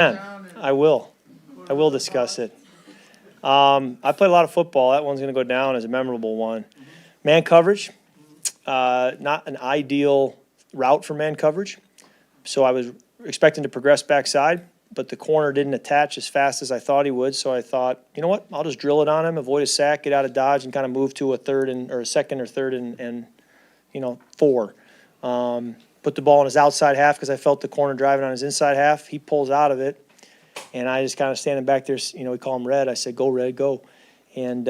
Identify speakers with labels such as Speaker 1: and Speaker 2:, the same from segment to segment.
Speaker 1: I will. I will discuss it. I played a lot of football. That one's going to go down as a memorable one. Man coverage, not an ideal route for man coverage. So I was expecting to progress backside, but the corner didn't attach as fast as I thought he would. So I thought, you know what, I'll just drill it on him, avoid a sack, get out of dodge, and kind of move to a second or third and 4. Put the ball in his outside half because I felt the corner driving on his inside half. He pulls out of it, and I just kind of standing back there, we call him Red. I said, go, Red, go. And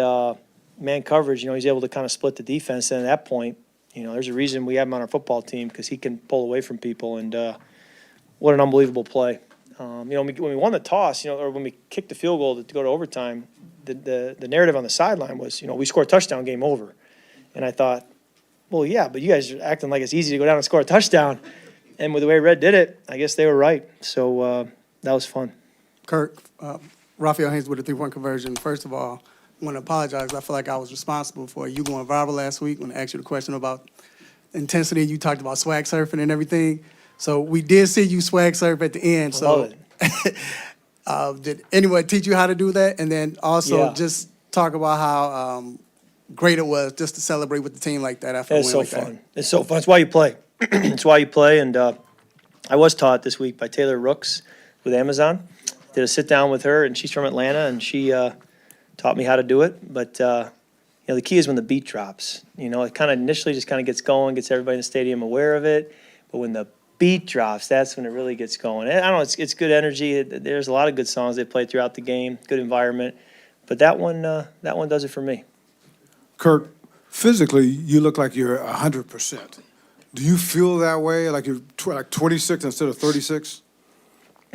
Speaker 1: man coverage, he's able to kind of split the defense. And at that point, there's a reason we have him on our football team because he can pull away from people. And what an unbelievable play. When we won the toss, or when we kicked the field goal to go to overtime, the narrative on the sideline was, we score a touchdown, game over. And I thought, well, yeah, but you guys are acting like it's easy to go down and score a touchdown. And with the way Red did it, I guess they were right. So that was fun.
Speaker 2: Kirk, Raphael Haynes with a 3-point conversion. First of all, I want to apologize. I feel like I was responsible for you going viral last week when I asked you the question about intensity. You talked about swag surfing and everything. So we did see you swag surf at the end.
Speaker 1: I love it.
Speaker 2: Did anyone teach you how to do that? And then also just talk about how great it was just to celebrate with the team like that after a win like that.
Speaker 1: It's so fun. It's why you play. It's why you play. And I was taught this week by Taylor Rooks with Amazon. Did a sit down with her, and she's from Atlanta, and she taught me how to do it. But the key is when the beat drops. It kind of initially just kind of gets going, gets everybody in the stadium aware of it. But when the beat drops, that's when it really gets going. And I don't know, it's good energy. There's a lot of good songs they play throughout the game, good environment. But that one does it for me.
Speaker 3: Kirk, physically, you look like you're 100%. Do you feel that way, like you're like 26 instead of 36?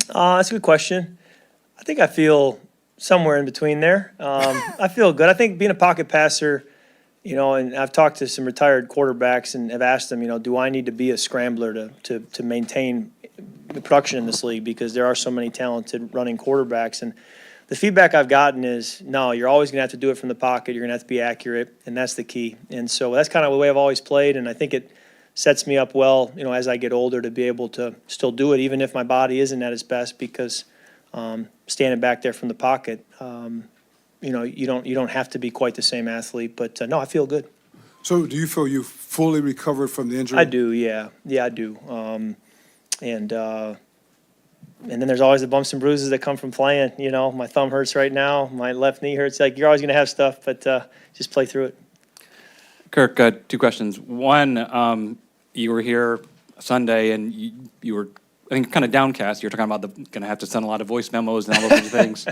Speaker 1: That's a good question. I think I feel somewhere in between there. I feel good. I think being a pocket passer, and I've talked to some retired quarterbacks and have asked them, do I need to be a scrambler to maintain the production in this league? Because there are so many talented running quarterbacks. And the feedback I've gotten is, no, you're always going to have to do it from the pocket. You're going to have to be accurate, and that's the key. And so that's kind of the way I've always played, and I think it sets me up well, as I get older to be able to still do it, even if my body isn't at its best, because standing back there from the pocket, you don't have to be quite the same athlete. But, no, I feel good.
Speaker 3: So do you feel you fully recovered from the injury?
Speaker 1: I do, yeah. Yeah, I do. And then there's always the bumps and bruises that come from playing. My thumb hurts right now. My left knee hurts. Like, you're always going to have stuff, but just play through it.
Speaker 4: Kirk, 2 questions. One, you were here Sunday, and you were, I think, kind of downcast. You were talking about going to have to send a lot of voice memos and all those things.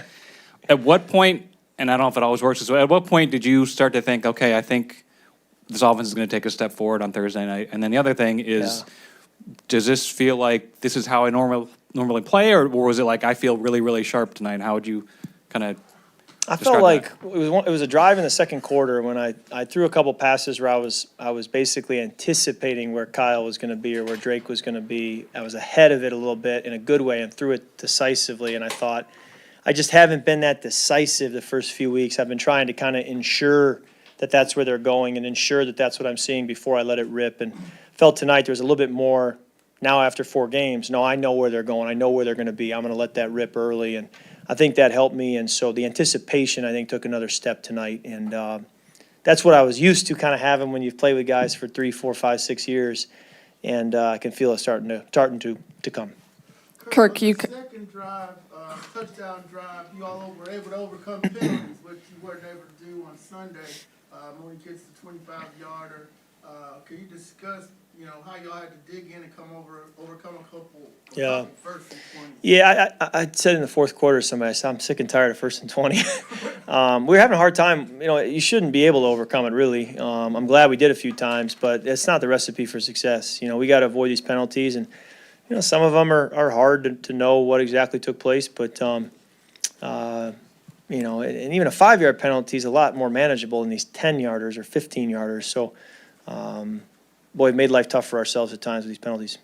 Speaker 4: At what point, and I don't know if it always works this way, at what point did you start to think, okay, I think this offense is going to take a step forward on Thursday night? And then the other thing is, does this feel like this is how I normally play, or was it like I feel really, really sharp tonight? How would you kind of
Speaker 1: I felt like it was a drive in the second quarter when I threw a couple passes where I was basically anticipating where Kyle was going to be or where Drake was going to be. I was ahead of it a little bit in a good way and threw it decisively, and I thought I just haven't been that decisive the first few weeks. I've been trying to kind of ensure that that's where they're going and ensure that that's what I'm seeing before I let it rip, and felt tonight there was a little bit more now after 4 games. No, I know where they're going. I know where they're going to be. I'm going to let that rip early, and I think that helped me, and so the anticipation, I think, took another step tonight, and that's what I was used to kind of having when you've played with guys for 3, 4, 5, 6 years, and I can feel it starting to come.
Speaker 5: Kirk, you
Speaker 6: second drive, touchdown drive, you all were able to overcome penalties, which you weren't able to do on Sunday when he gets the 25-yarder. Can you discuss, how y'all had to dig in and overcome a couple first and 20?
Speaker 1: Yeah, I said in the fourth quarter to somebody, I said, I'm sick and tired of 1st and 20. We were having a hard time. You shouldn't be able to overcome it, really. I'm glad we did a few times, but it's not the recipe for success. We got to avoid these penalties, and some of them are hard to know what exactly took place, but and even a 5-yard penalty is a lot more manageable than these 10-yarders or 15-yarders. So, boy, we've made life tough for ourselves at times with these penalties.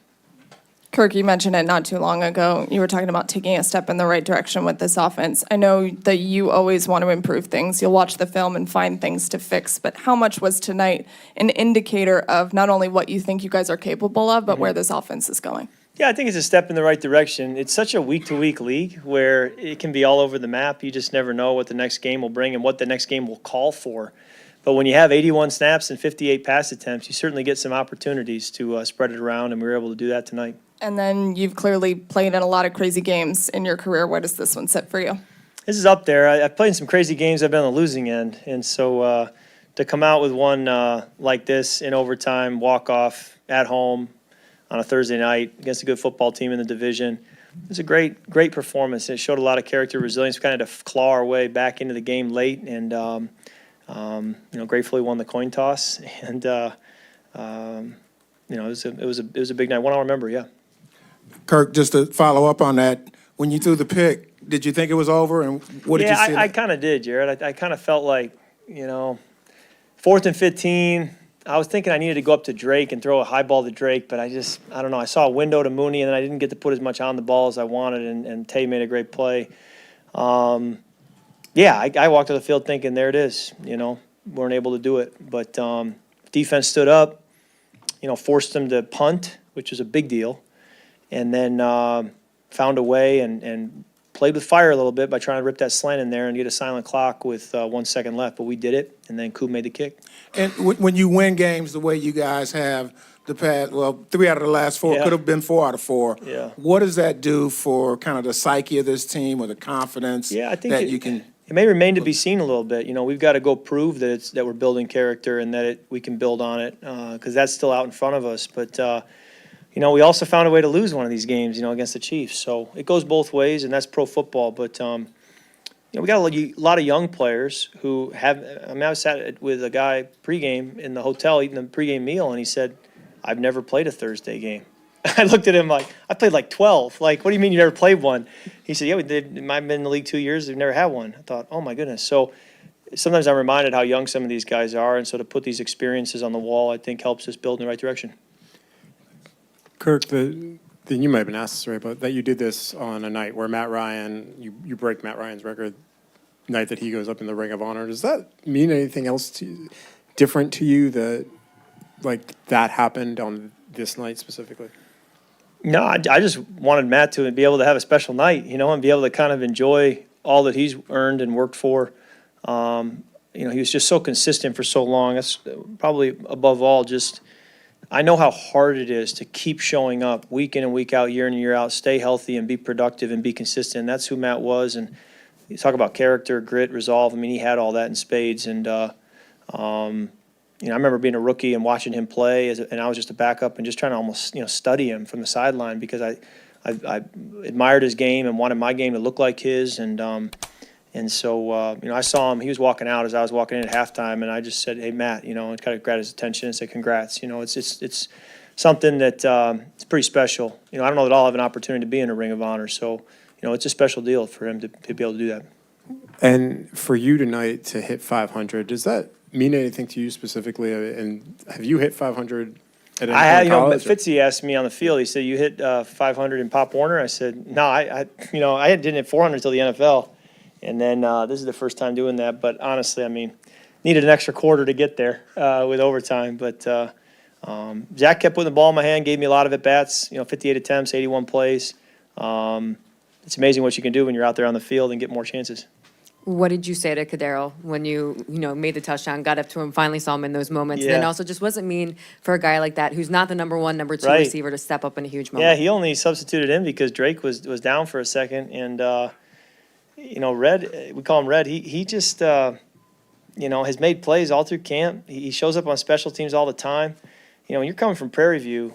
Speaker 5: Kirk, you mentioned it not too long ago. You were talking about taking a step in the right direction with this offense. I know that you always want to improve things. You'll watch the film and find things to fix. But how much was tonight an indicator of not only what you think you guys are capable of, but where this offense is going?
Speaker 1: Yeah, I think it's a step in the right direction. It's such a week-to-week league where it can be all over the map. You just never know what the next game will bring and what the next game will call for. But when you have 81 snaps and 58 pass attempts, you certainly get some opportunities to spread it around, and we were able to do that tonight.
Speaker 5: And then you've clearly played in a lot of crazy games in your career. Where does this one sit for you?
Speaker 1: This is up there. I've played in some crazy games. I've been on the losing end. And so to come out with one like this in overtime, walk-off, at home, on a Thursday night against a good football team in the division. It was a great performance. It showed a lot of character, resilience. We kind of had to claw our way back into the game late, and gratefully won the coin toss. And it was a big night. One I'll remember. Yeah.
Speaker 7: Kirk, just to follow up on that, when you threw the pick, did you think it was over, and what did you see?
Speaker 1: I kind of did, Jared. I kind of felt like 4th and 15. I was thinking I needed to go up to Drake and throw a high ball to Drake, but I don't know. I saw a window to Mooney, and then I didn't get to put as much on the ball as I wanted, and Tay made a great play. I walked to the field thinking, there it is. Weren't able to do it. But defense stood up, forced them to punt, which was a big deal, and then found a way and played with fire a little bit by trying to rip that slant in there and get a silent clock with 1 second left. But we did it, and then Coop made the kick.
Speaker 7: And when you win games the way you guys have the past, 3 out of the last 4,
Speaker 1: Yeah.
Speaker 7: could have been 4 out of 4.
Speaker 1: Yeah.
Speaker 7: What does that do for kind of the psyche of this team or the confidence
Speaker 1: Yeah, I think
Speaker 7: that
Speaker 1: it,
Speaker 7: you can?
Speaker 1: it may remain to be seen a little bit. We've got to go prove that we're building character and that we can build on it because that's still out in front of us. But we also found a way to lose one of these games, against the Chiefs. So it goes both ways, and that's pro football. But we got a lot of young players who have. I sat with a guy pregame in the hotel eating the pregame meal, and he said, "I've never played a Thursday game." I looked at him like, "I played like 12. Like, what do you mean you never played one?" He said, "Yeah, we did. I've been in the league 2 years. We've never had one." I thought, "Oh my goodness." So sometimes I'm reminded how young some of these guys are, and so to put these experiences on the wall, I think helps us build in the right direction.
Speaker 8: Kirk, you might have been asked this, right, but that you did this on a night where Matt Ryan, you break Matt Ryan's record, night that he goes up in the Ring of Honor. Does that mean anything else different to you that happened on this night specifically?
Speaker 1: No, I just wanted Matt to be able to have a special night, and be able to kind of enjoy all that he's earned and worked for. He was just so consistent for so long. That's probably above all just I know how hard it is to keep showing up week in and week out, year in and year out, stay healthy and be productive and be consistent. That's who Matt was. And you talk about character, grit, resolve. I mean, he had all that in spades. And, I remember being a rookie and watching him play, and I was just a backup and just trying to almost, study him from the sideline because I admired his game and wanted my game to look like his. And so, I saw him. He was walking out as I was walking in at halftime, and I just said, "Hey, Matt," and kind of grabbed his attention and said, "Congrats." It's something that it's pretty special. I don't know that I'll have an opportunity to be in a Ring of Honor, so it's a special deal for him to be able to do that.
Speaker 8: And for you tonight to hit 500, does that mean anything to you specifically? And have you hit 500 at any
Speaker 1: I had,
Speaker 8: point in college?
Speaker 1: Fitzy asked me on the field. He said, "You hit 500 in Pop Warner?" I said, "No, I didn't hit 400 until the NFL." And then this is the first time doing that. But honestly, needed an extra quarter to get there with overtime. But Zach kept putting the ball in my hand, gave me a lot of at-bats, 58 attempts, 81 plays. It's amazing what you can do when you're out there on the field and get more chances.
Speaker 9: What did you say to Kadero when you made the touchdown, got up to him, finally saw him in those moments?
Speaker 1: Yeah.
Speaker 9: And then also just wasn't mean for a guy like that who's not the number 1, number 2
Speaker 1: Right.
Speaker 9: receiver to step up in a huge moment?
Speaker 1: Yeah, he only substituted him because Drake was down for a second. And, Red, we call him Red. He just, has made plays all through camp. He shows up on special teams all the time. When you're coming from Prairie View,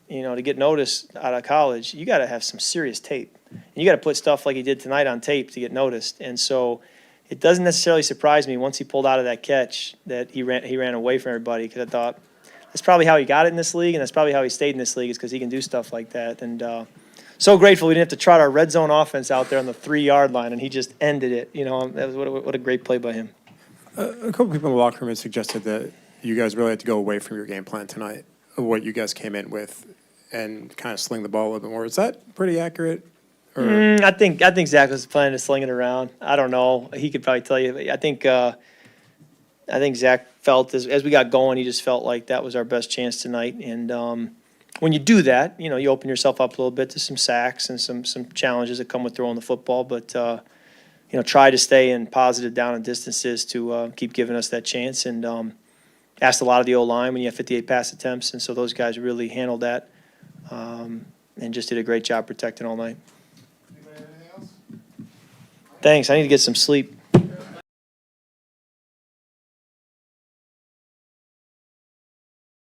Speaker 1: to get noticed out of college, you got to have some serious tape. And you got to put stuff like he did tonight on tape to get noticed. And so it doesn't necessarily surprise me once he pulled out of that catch that he ran away from everybody because I thought that's probably how he got it in this league, and that's probably how he stayed in this league is because he can do stuff like that. And so grateful we didn't have to trot our red zone offense out there on the 3-yard line, and he just ended it. That was what a great play by him.
Speaker 8: A couple people in the locker room had suggested that you guys really had to go away from your game plan tonight, of what you guys came in with, and kind of sling the ball a little bit more. Is that pretty accurate? Or?
Speaker 1: I think Zach was planning to sling it around. I don't know. He could probably tell you. I think Zach felt as we got going, he just felt like that was our best chance tonight. And when you do that, you know, you open yourself up a little bit to some sacks and some challenges that come with throwing the football. But, you know, try to stay in positive down and distances to keep giving us that chance. And asked a lot of the O-line when you have 58 pass attempts. And so those guys really handled that and just did a great job protecting all night. Thanks. I need to get some sleep.